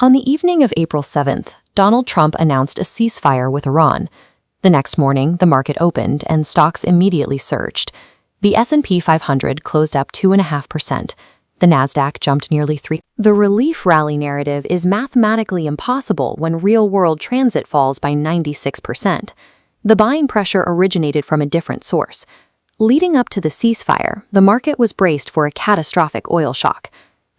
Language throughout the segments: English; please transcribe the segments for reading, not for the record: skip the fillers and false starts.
On the evening of April 7th, Donald Trump announced a ceasefire with Iran. The next morning, the market opened and stocks immediately surged. The S&P 500 closed up 2.5%. The Nasdaq jumped nearly 3%. The relief rally narrative is mathematically impossible when real-world transit falls by 96%. The buying pressure originated from a different source. Leading up to the ceasefire, the market was braced for a catastrophic oil shock.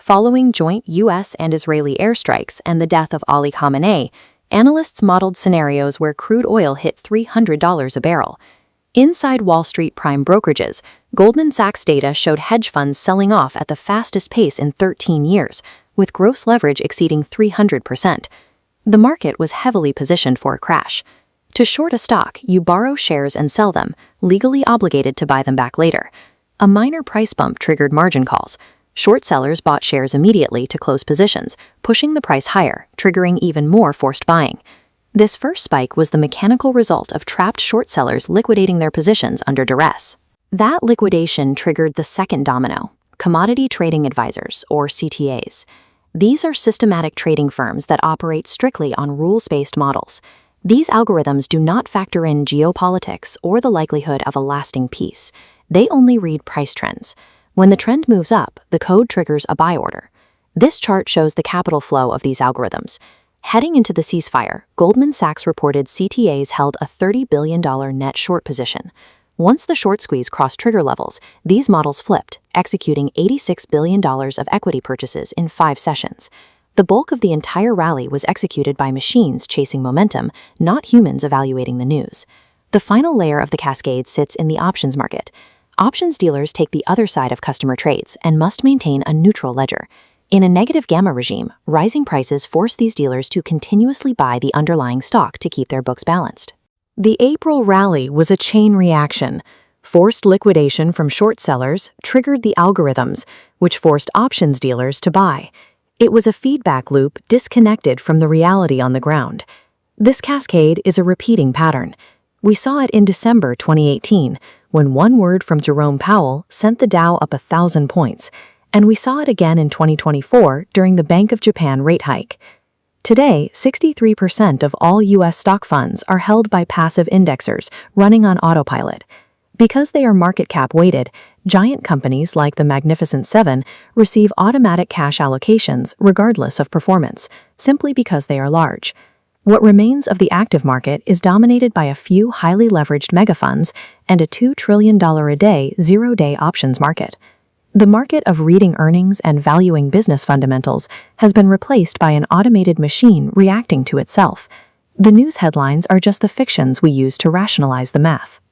Following joint U.S. and Israeli airstrikes and the death of Ali Khamenei, analysts modeled scenarios where crude oil hit $300 a barrel. Inside Wall Street prime brokerages, Goldman Sachs data showed hedge funds selling off at the fastest pace in 13 years, with gross leverage exceeding 300%. The market was heavily positioned for a crash. To short a stock, you borrow shares and sell them, legally obligated to buy them back later. A minor price bump triggered margin calls. Short sellers bought shares immediately to close positions, pushing the price higher, triggering even more forced buying. This first spike was the mechanical result of trapped short sellers liquidating their positions under duress. That liquidation triggered the second domino, commodity trading advisors, or CTAs. These are systematic trading firms that operate strictly on rules-based models. These algorithms do not factor in geopolitics or the likelihood of a lasting peace. They only read price trends. When the trend moves up, the code triggers a buy order. This chart shows the capital flow of these algorithms. Heading into the ceasefire, Goldman Sachs reported CTAs held a $30 billion net short position. Once the short squeeze crossed trigger levels, these models flipped, executing $86 billion of equity purchases in 5 sessions. The bulk of the entire rally was executed by machines chasing momentum, not humans evaluating the news. The final layer of the cascade sits in the options market. Options dealers take the other side of customer trades and must maintain a neutral ledger. In a negative gamma regime, rising prices force these dealers to continuously buy the underlying stock to keep their books balanced. The April rally was a chain reaction. Forced liquidation from short sellers triggered the algorithms, which forced options dealers to buy. It was a feedback loop disconnected from the reality on the ground. This cascade is a repeating pattern. We saw it in December 2018, when one word from Jerome Powell sent the Dow up 1,000 points. And we saw it again in 2024 during the Bank of Japan rate hike. Today, 63% of all U.S. stock funds are held by passive indexers running on autopilot. Because they are market cap weighted, giant companies like the Magnificent Seven receive automatic cash allocations regardless of performance, simply because they are large. What remains of the active market is dominated by a few highly leveraged megafunds and a $2 trillion a day zero-day options market. The market of reading earnings and valuing business fundamentals has been replaced by an automated machine reacting to itself. The news headlines are just the fictions we use to rationalize the math.